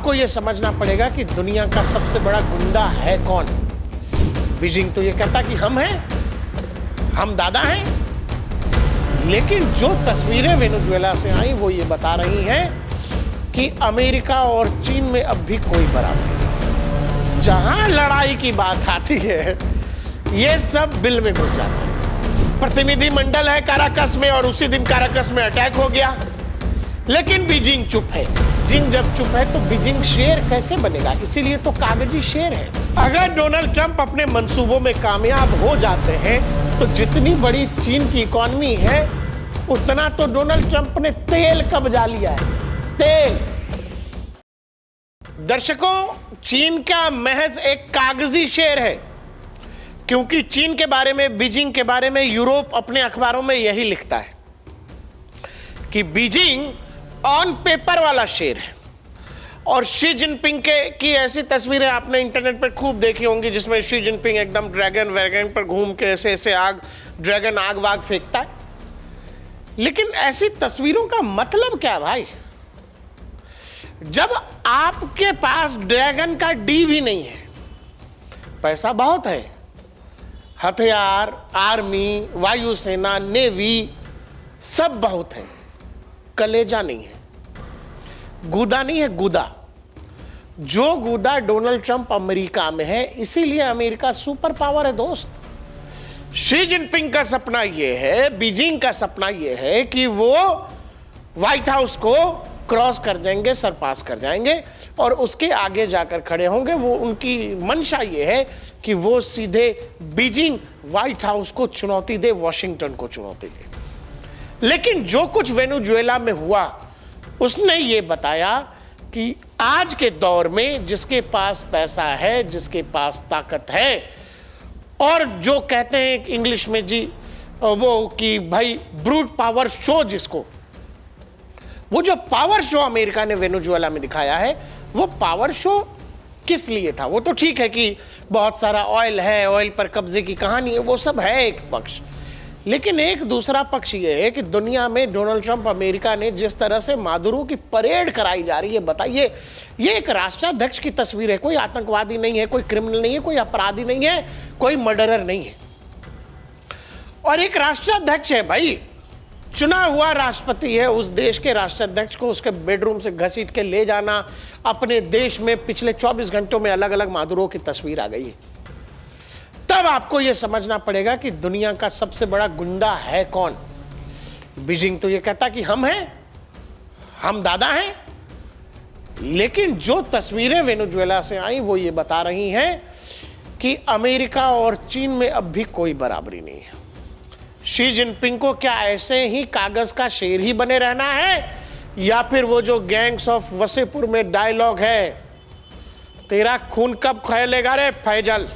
आपको यह समझना पड़ेगा कि दुनिया का सबसे बड़ा गुंडा है कौन। बीजिंग तो ये कहता कि हम हैं, हम दादा हैं, लेकिन जो तस्वीरें वेनेजुएला से आई वो ये बता रही हैं कि अमेरिका और चीन में अब भी कोई बराबरी नहीं। जहां लड़ाई की बात आती है ये सब बिल में घुस जाते हैं। प्रतिनिधि मंडल है काराकस में और उसी दिन काराकस में अटैक हो गया, लेकिन बीजिंग चुप है। बीजिंग जब चुप है तो बीजिंग शेर कैसे बनेगा? इसीलिए तो कागजी शेर है। अगर डोनाल्ड ट्रंप अपने मंसूबों में कामयाब हो जाते हैं तो जितनी बड़ी चीन की इकॉनमी है उतना तो डोनाल्ड ट्रंप ने तेल कब्जा लिया है, तेल। दर्शकों, चीन का महज एक कागजी शेर है, क्योंकि चीन के बारे में, बीजिंग के बारे में यूरोप अपने अखबारों में यही लिखता है कि बीजिंग ऑन पेपर वाला शेर है। और शी जिनपिंग की ऐसी तस्वीरें आपने इंटरनेट पर खूब देखी होंगी जिसमें शी जिनपिंग एकदम ड्रैगन वैगन पर घूम के ऐसे ऐसे ड्रैगन आग वाग फेंकता है। लेकिन ऐसी तस्वीरों का मतलब क्या भाई? जब आपके पास ड्रैगन का डी भी नहीं है, पैसा बहुत है, हथियार, आर्मी, वायुसेना, नेवी सब बहुत है, कलेजा नहीं है, गूदा नहीं है, गूदा। जो गूदा डोनाल्ड ट्रंप अमेरिका में है, इसीलिए अमेरिका सुपर पावर है दोस्त। शी जिनपिंग का सपना यह है, बीजिंग का सपना यह है कि वो व्हाइट हाउस को क्रॉस कर जाएंगे, सरपास कर जाएंगे और उसके आगे जाकर खड़े होंगे। वो उनकी मंशा यह है कि वो सीधे बीजिंग व्हाइट हाउस को चुनौती दे, वॉशिंगटन को चुनौती दे। लेकिन जो कुछ वेनेजुएला में हुआ उसने ये बताया कि आज के दौर में जिसके पास पैसा है, जिसके पास ताकत है, और जो कहते हैं इंग्लिश में जी वो कि भाई ब्रूट पावर शो, जिसको वो जो पावर शो अमेरिका ने वेनेजुएला में दिखाया है, वो पावर शो किस लिए था? वो तो ठीक है कि बहुत सारा ऑयल है, ऑयल पर कब्जे की कहानी है, वो सब है एक पक्ष, लेकिन एक दूसरा पक्ष ये है कि दुनिया में डोनाल्ड ट्रंप, अमेरिका ने जिस तरह से मादुरो की परेड कराई जा रही है, बताइए, ये एक राष्ट्राध्यक्ष की तस्वीर है। कोई आतंकवादी नहीं है, कोई क्रिमिनल नहीं है, कोई अपराधी नहीं है, कोई मर्डरर नहीं है, और एक राष्ट्राध्यक्ष है भाई, चुना हुआ राष्ट्रपति है। उस देश के राष्ट्राध्यक्ष को उसके बेडरूम से घसीट के ले जाना, अपने देश में पिछले 24 घंटों में अलग अलग मादुरो की तस्वीर आ गई है। तब आपको यह समझना पड़ेगा कि दुनिया का सबसे बड़ा गुंडा है कौन। बीजिंग तो यह कहता कि हम हैं, हम दादा हैं, लेकिन जो तस्वीरें वेनेजुएला से आई वो ये बता रही हैं कि अमेरिका और चीन में अब भी कोई बराबरी नहीं है। शी जिनपिंग को क्या ऐसे ही कागज का शेर ही बने रहना है, या फिर वो जो गैंग्स ऑफ वसेपुर में डायलॉग है, तेरा खून कब खौलेगा रे फैजल,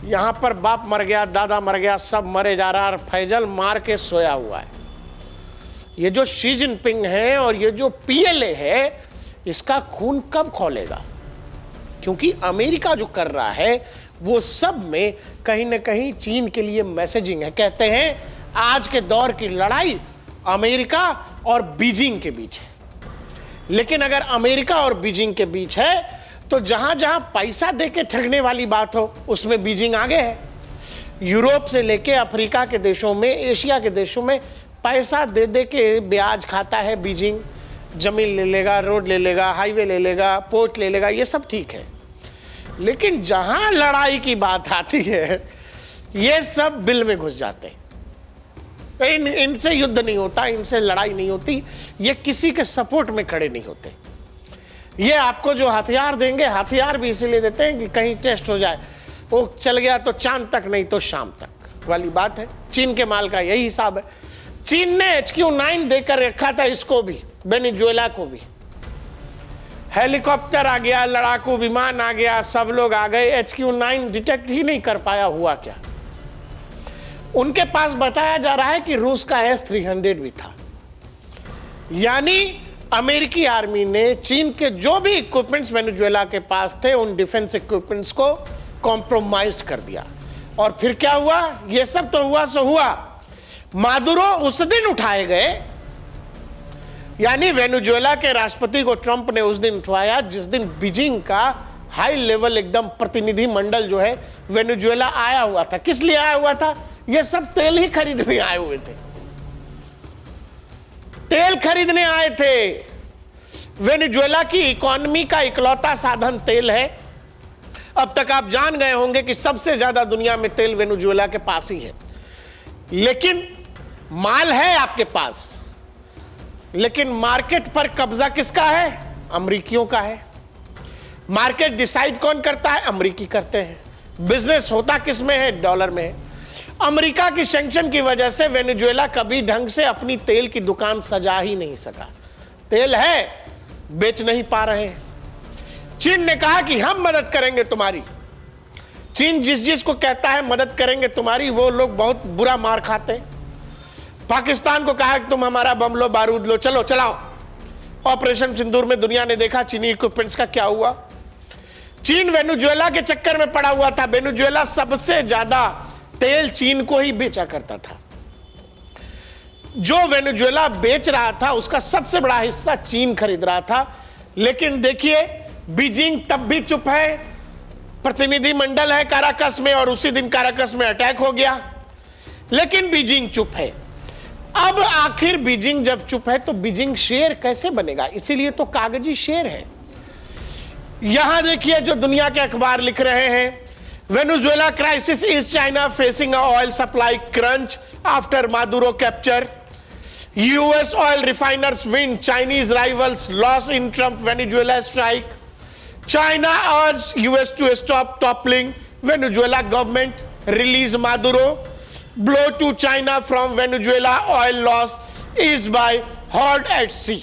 यहां पर बाप मर गया, दादा मर गया, सब मरे जा रहा है, फैजल मार के सोया हुआ है। ये जो शी जिनपिंग है और ये जो पीएलए है, इसका खून कब खौलेगा? क्योंकि अमेरिका जो कर रहा है वो सब में कहीं ना कहीं चीन के लिए मैसेजिंग है। कहते हैं आज के दौर की लड़ाई अमेरिका और बीजिंग के बीच है, लेकिन अगर अमेरिका और बीजिंग के बीच है तो जहां जहां पैसा देके ठगने वाली बात हो उसमें बीजिंग आगे है। यूरोप से लेके अफ्रीका के देशों में, एशिया के देशों में पैसा दे दे के ब्याज खाता है बीजिंग। जमीन ले लेगा, रोड ले लेगा, हाईवे ले लेगा, पोर्ट ले लेगा, ये सब ठीक है, लेकिन जहां लड़ाई की बात आती है ये सब बिल में घुस जाते हैं। इनसे युद्ध नहीं होता, इनसे लड़ाई नहीं होती, ये किसी के सपोर्ट में खड़े नहीं होते। ये आपको जो हथियार देंगे, हथियार भी इसीलिए देते हैं कि कहीं टेस्ट हो जाए, वो चल गया तो चांद तक, नहीं तो शाम तक वाली बात है। चीन के माल का यही हिसाब है। चीन ने HQ-9 देकर रखा था इसको भी, वेनेजुएला को भी। हेलीकॉप्टर आ गया, लड़ाकू विमान आ गया, सब लोग आ गए, HQ-9 डिटेक्ट ही नहीं कर पाया। हुआ क्या? उनके पास बताया जा रहा है कि रूस का S-300 भी था। यानी अमेरिकी आर्मी ने चीन के जो भी इक्विपमेंट्स वेनेजुएला के पास थे उन डिफेंस इक्विपमेंट्स को कॉम्प्रोमाइज कर दिया। और फिर क्या हुआ? ये सब तो हुआ सो हुआ, मादुरो उस दिन उठाए गए यानी वेनेजुएला के राष्ट्रपति को ट्रंप ने उस दिन उठवाया जिस दिन बीजिंग का हाई लेवल एकदम प्रतिनिधि मंडल जो है वेनेजुएला आया हुआ था। किस लिए आया हुआ था? ये सब तेल ही खरीदने आए हुए थे, तेल खरीदने आए थे। वेनेजुएला की इकोनॉमी का इकलौता साधन तेल है। अब तक आप जान गए होंगे कि सबसे ज्यादा दुनिया में तेल वेनेजुएला के पास ही है। लेकिन माल है आपके पास, लेकिन मार्केट पर कब्जा किसका है? अमेरिकियों का है। मार्केट डिसाइड कौन करता है? अमेरिकी करते हैं। बिजनेस होता किस में है? डॉलर में है। अमेरिका की सैंक्शन की वजह से वेनेजुएला कभी ढंग से अपनी तेल की दुकान सजा ही नहीं सका। तेल है, बेच नहीं पा रहे हैं। चीन ने कहा कि हम मदद करेंगे तुम्हारी। चीन जिस जिस को कहता है मदद करेंगे तुम्हारी, वो लोग बहुत बुरा मार खाते हैं। पाकिस्तान को कहा कि तुम हमारा बम लो, बारूद लो, चलो चलाओ। ऑपरेशन सिंदूर में दुनिया ने देखा चीनी इक्विपमेंट्स का क्या हुआ। चीन वेनेजुएला के चक्कर में पड़ा हुआ था। वेनेजुएला सबसे ज्यादा तेल चीन को ही बेचा करता था। जो वेनेजुएला बेच रहा था उसका सबसे बड़ा हिस्सा चीन खरीद रहा था। लेकिन देखिए, बीजिंग तब भी चुप है। प्रतिनिधि मंडल है काराकस में और उसी दिन काराकस में अटैक हो गया, लेकिन बीजिंग चुप है। अब आखिर बीजिंग जब चुप है तो बीजिंग शेर कैसे बनेगा? इसीलिए तो कागजी शेर है। यहां देखिए जो दुनिया के अखबार लिख रहे हैं, Venezuela crisis is China facing a oil supply crunch after Maduro capture, US oil refiners win, Chinese rivals lose in Trump Venezuela strike, China urge US to stop toppling Venezuela government, release Maduro, blow to China from Venezuela oil loss is by hot at sea।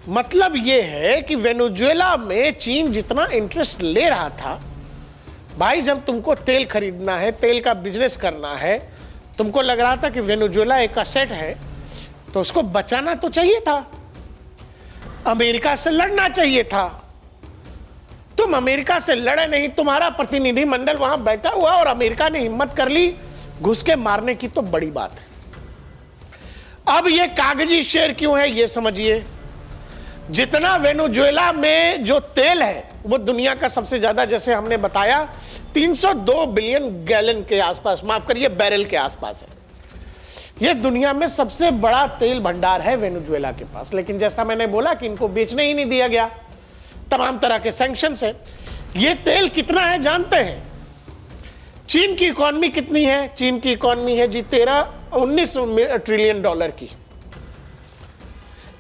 मतलब यह है कि Venezuela में चीन जितना interest ले रहा था, भाई जब तुमको तेल खरीदना है, तेल का बिजनेस करना है, तुमको लग रहा था कि वेनेजुएला एक असेट है, तो उसको बचाना तो चाहिए था, अमेरिका से लड़ना चाहिए था। तुम अमेरिका से लड़े नहीं, तुम्हारा प्रतिनिधि मंडल वहां बैठा हुआ और अमेरिका ने हिम्मत कर ली घुस के मारने की, तो बड़ी बात है। अब ये कागजी शेर क्यों है ये समझिए। जितना वेनेजुएला में जो तेल है वो दुनिया का सबसे ज्यादा, जैसे हमने बताया 302 बिलियन गैलन के आसपास, माफ करिए बैरल के आसपास है। ये दुनिया में सबसे बड़ा तेल भंडार है वेनेजुएला के पास। लेकिन जैसा मैंने बोला कि इनको बेचने ही नहीं दिया गया, तमाम तरह के सैंक्शन है। ये तेल कितना है जानते हैं? चीन की इकोनॉमी कितनी है? चीन की इकोनॉमी है जी 19 ट्रिलियन डॉलर की।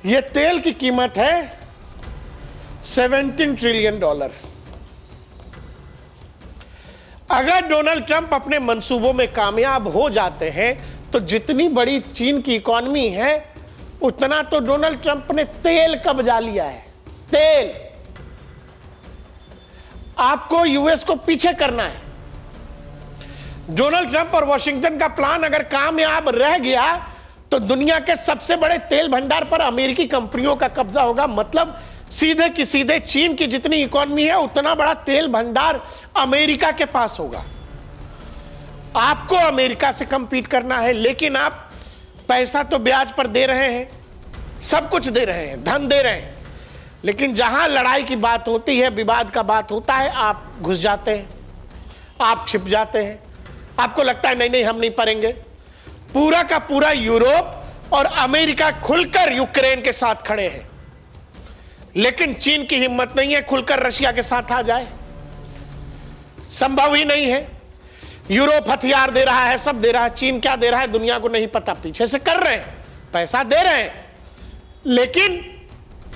ये तेल की कीमत है 17 ट्रिलियन डॉलर। अगर डोनाल्ड ट्रंप अपने मंसूबों में कामयाब हो जाते हैं तो जितनी बड़ी चीन की इकोनॉमी है उतना तो डोनाल्ड ट्रंप ने तेल कब्जा लिया है। तेल आपको यूएस को पीछे करना है। डोनाल्ड ट्रंप और वॉशिंगटन का प्लान अगर कामयाब रह गया तो दुनिया के सबसे बड़े तेल भंडार पर अमेरिकी कंपनियों का कब्जा होगा। मतलब सीधे की सीधे चीन की जितनी इकोनॉमी है उतना बड़ा तेल भंडार अमेरिका के पास होगा। आपको अमेरिका से कंपीट करना है, लेकिन आप पैसा तो ब्याज पर दे रहे हैं, सब कुछ दे रहे हैं, धन दे रहे हैं, लेकिन जहां लड़ाई की बात होती है, विवाद का बात होता है, आप घुस जाते हैं, आप छिप जाते हैं। आपको लगता है नहीं नहीं हम नहीं पड़ेंगे। पूरा का पूरा यूरोप और अमेरिका खुलकर यूक्रेन के साथ खड़े हैं, लेकिन चीन की हिम्मत नहीं है खुलकर रशिया के साथ आ जाए, संभव ही नहीं है। यूरोप हथियार दे रहा है, सब दे रहा है, चीन क्या दे रहा है दुनिया को नहीं पता, पीछे से कर रहे हैं, पैसा दे रहे हैं, लेकिन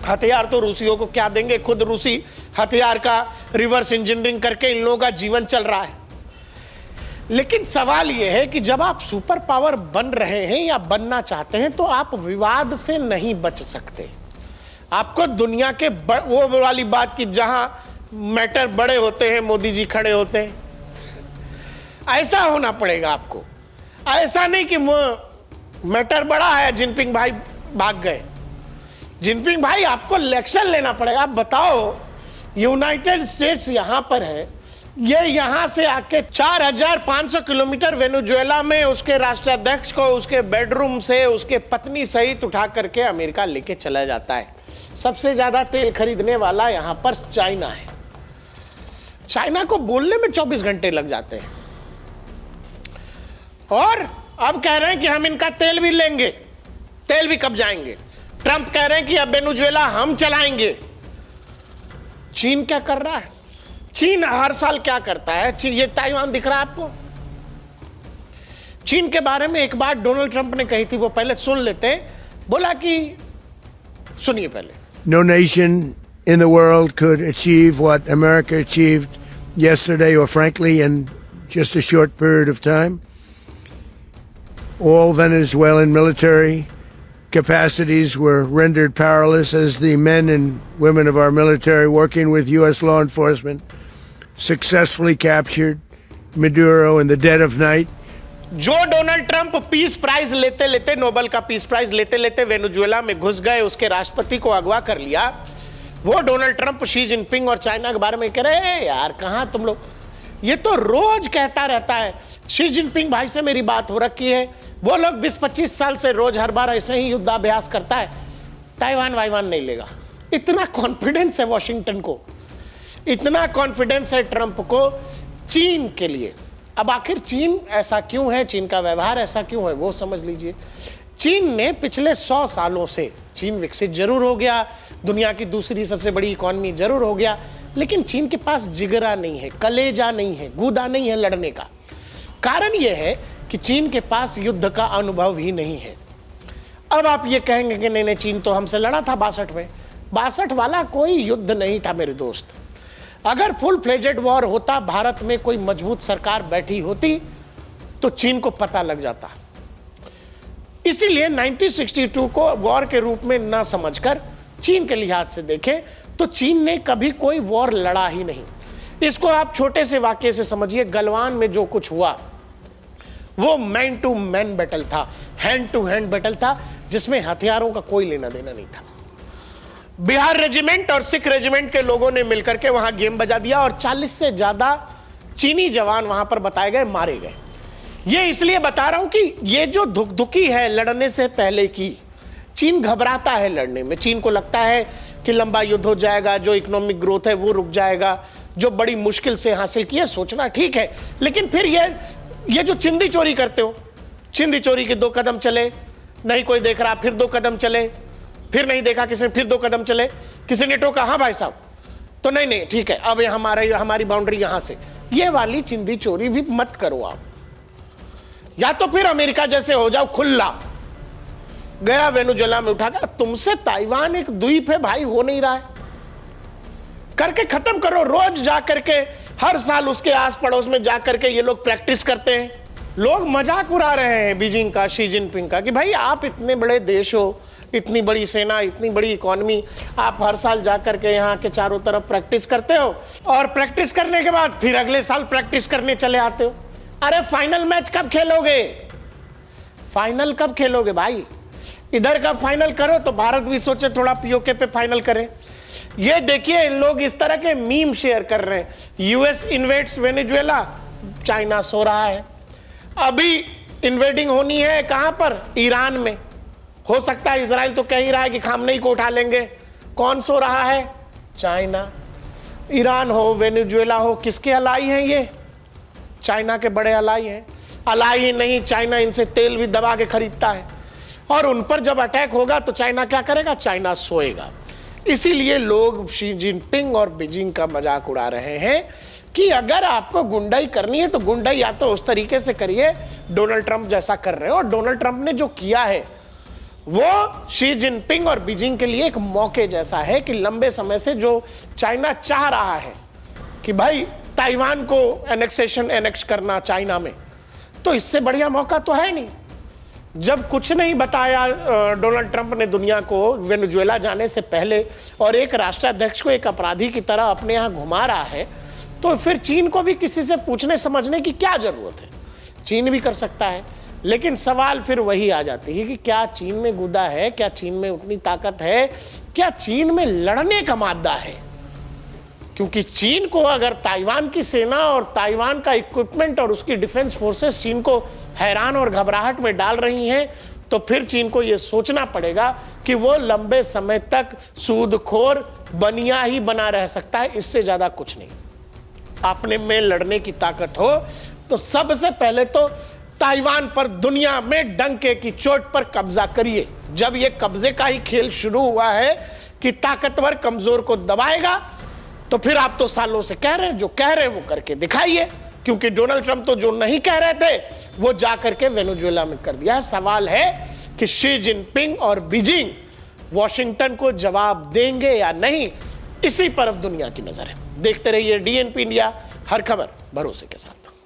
हथियार तो रूसियों को क्या देंगे। खुद रूसी हथियार का रिवर्स इंजीनियरिंग करके इन लोगों का जीवन चल रहा है। लेकिन सवाल यह है कि जब आप सुपर पावर बन रहे हैं या बनना चाहते हैं तो आप विवाद से नहीं बच सकते। आपको दुनिया के वो वाली बात की जहां मैटर बड़े होते हैं मोदी जी खड़े होते हैं, ऐसा होना पड़ेगा आपको। ऐसा नहीं कि मैटर बड़ा है जिनपिंग भाई भाग गए। जिनपिंग भाई आपको इलेक्शन लेना पड़ेगा। आप बताओ, यूनाइटेड स्टेट्स यहां पर है, ये यहां से आके 4500 किलोमीटर वेनेजुएला में उसके राष्ट्राध्यक्ष को उसके बेडरूम से उसके पत्नी सहित उठा करके अमेरिका लेके चला जाता है। सबसे ज्यादा तेल खरीदने वाला यहां पर चाइना है। चाइना को बोलने में 24 घंटे लग जाते हैं और अब कह रहे हैं कि हम इनका तेल भी लेंगे, तेल भी कब जाएंगे। ट्रंप कह रहे हैं कि अब वेनेजुएला हम चलाएंगे। चीन क्या कर रहा है? चीन हर साल क्या करता है? चीन, ये ताइवान दिख रहा है आपको? चीन के बारे में एक बात डोनाल्ड ट्रंप ने कही थी, वो पहले सुन लेते। बोला कि सुनिए पहले। No nation in the world could achieve what America achieved yesterday or frankly in just a short period of time. All Venezuelan military capacities were rendered powerless as the men and women of our military working with U.S. law enforcement successfully captured Maduro in the dead of night. जो Donald Trump peace prize लेते लेते, Nobel का peace prize लेते लेते Venezuela में घुस गए, उसके राष्ट्रपति को अगवा कर लिया, वो डोनाल्ड ट्रंप शी जिनपिंग और चाइना के बारे में कह रहे हैं यार कहां तुम लोग। ये तो रोज कहता रहता है। शी जिनपिंग भाई से मेरी बात हो रखी है, वो लोग 20-25 साल से रोज हर बार ऐसे ही युद्धाभ्यास करता है, ताइवान वाइवान नहीं लेगा। इतना कॉन्फिडेंस है वॉशिंगटन को, इतना कॉन्फिडेंस है ट्रंप को चीन के लिए। अब आखिर चीन ऐसा क्यों है, चीन का व्यवहार ऐसा क्यों है, वो समझ लीजिए। चीन ने पिछले 100 सालों से, चीन विकसित जरूर हो गया, दुनिया की दूसरी सबसे बड़ी इकॉनमी जरूर हो गया, लेकिन चीन के पास जिगरा नहीं है, कलेजा नहीं है, गूदा नहीं है लड़ने का। कारण यह है कि चीन के पास युद्ध का अनुभव ही नहीं है। अब आप ये कहेंगे कि नहीं नहीं चीन तो हमसे लड़ा था 62 में। 62 वाला कोई युद्ध नहीं था मेरे दोस्त। अगर फुल फ्लेजेड वॉर होता, भारत में कोई मजबूत सरकार बैठी होती तो चीन को पता लग जाता। इसीलिए 1962 को वॉर के रूप में ना समझकर चीन के लिहाज से देखें तो चीन ने कभी कोई वॉर लड़ा ही नहीं। इसको आप छोटे से वाक्य से समझिए। गलवान में जो कुछ हुआ वो मैन टू मैन बैटल था, हैंड टू हैंड बैटल था, जिसमें हथियारों का कोई लेना देना नहीं था। बिहार रेजिमेंट और सिख रेजिमेंट के लोगों ने मिलकर के वहां गेम बजा दिया और 40 से ज्यादा चीनी जवान वहां पर बताए गए, मारे गए। ये इसलिए बता रहा हूं कि ये जो धुकधुकी है लड़ने से पहले की, चीन घबराता है लड़ने में। चीन को लगता है कि लंबा युद्ध हो जाएगा, जो इकोनॉमिक ग्रोथ है वो रुक जाएगा, जो बड़ी मुश्किल से हासिल किया, सोचना ठीक है। लेकिन फिर ये जो चिंदी चोरी करते हो, चिंदी चोरी के 2 कदम चले, नहीं कोई देख रहा, फिर 2 कदम चले, फिर नहीं देखा किसी ने, फिर 2 कदम चले, किसी ने टोका, हाँ भाई साहब, तो नहीं नहीं ठीक है, अब हमारी बाउंड्री यहां से। ये वाली चिंदी चोरी भी मत करो आप। या तो फिर अमेरिका जैसे हो जाओ, खुला गया वेनेजुएला में उठा गया। तुमसे ताइवान एक द्वीप है भाई, हो नहीं रहा है, करके खत्म करो। रोज जा करके हर साल उसके आस पड़ोस में जा करके ये लोग प्रैक्टिस करते हैं। लोग मजाक उड़ा रहे हैं बीजिंग का, शी जिनपिंग का, कि भाई आप इतने बड़े देश हो, इतनी बड़ी सेना, इतनी बड़ी इकोनॉमी, आप हर साल जा करके यहाँ के चारों तरफ प्रैक्टिस करते हो और प्रैक्टिस करने के बाद फिर अगले साल प्रैक्टिस करने चले आते हो। अरे फाइनल मैच कब खेलोगे? फाइनल कब खेलोगे भाई? इधर का फाइनल करो तो भारत भी सोचे थोड़ा पीओके पे फाइनल करें। ये देखिए लोग इस तरह के मीम शेयर कर रहे हैं। US invades Venezuela, China so रहा है। अभी इन्वेडिंग होनी है कहां पर? ईरान में। हो सकता है इजराइल तो कह ही रहा है कि खामनेई को उठा लेंगे। कौन सो रहा है? चाइना। ईरान हो, वेनेजुएला हो, किसके अलाई हैं ये? चाइना के बड़े अलाई हैं। अलाई ही नहीं, चाइना इनसे तेल भी दबा के खरीदता है और उन पर जब अटैक होगा तो चाइना क्या करेगा? चाइना सोएगा। इसीलिए लोग शी जिनपिंग और बीजिंग का मजाक उड़ा रहे हैं कि अगर आपको गुंडाई करनी है तो गुंडाई या तो उस तरीके से करिए डोनाल्ड ट्रंप जैसा कर रहे हो। और डोनाल्ड ट्रंप ने जो किया है वो शी जिनपिंग और बीजिंग के लिए एक मौके जैसा है कि लंबे समय से जो चाइना चाह रहा है कि भाई ताइवान को एनेक्स करना चाइना में, तो इससे बढ़िया मौका तो है नहीं। जब कुछ नहीं बताया डोनाल्ड ट्रंप ने दुनिया को वेनेजुएला जाने से पहले और एक राष्ट्राध्यक्ष को एक अपराधी की तरह अपने यहाँ घुमा रहा है, तो फिर चीन को भी किसी से पूछने समझने की क्या जरूरत है? चीन भी कर सकता है। लेकिन सवाल फिर वही आ जाती है कि क्या चीन में गुदा है? क्या चीन में उतनी ताकत है? क्या चीन में लड़ने का मादा है? क्योंकि चीन को अगर ताइवान की सेना और ताइवान का इक्विपमेंट और उसकी डिफेंस फोर्सेस चीन को हैरान और घबराहट में डाल रही हैं, तो फिर चीन को यह सोचना पड़ेगा कि वो लंबे समय तक सूदखोर बनिया ही बना रह सकता है, इससे ज्यादा कुछ नहीं। अपने में लड़ने की ताकत हो तो सबसे पहले तो ताइवान पर दुनिया में डंके की चोट पर कब्जा करिए। जब ये कब्जे का ही खेल शुरू हुआ है कि ताकतवर कमजोर को दबाएगा, तो फिर आप तो सालों से कह रहे हैं, जो कह रहे हैं वो करके दिखाइए। क्योंकि डोनाल्ड ट्रंप तो जो नहीं कह रहे थे वो जा करके वेनेजुएला में कर दिया है। सवाल है कि शी जिनपिंग और बीजिंग वॉशिंगटन को जवाब देंगे या नहीं, इसी पर अब दुनिया की नजर है। देखते रहिए DNP इंडिया, हर खबर भरोसे के साथ।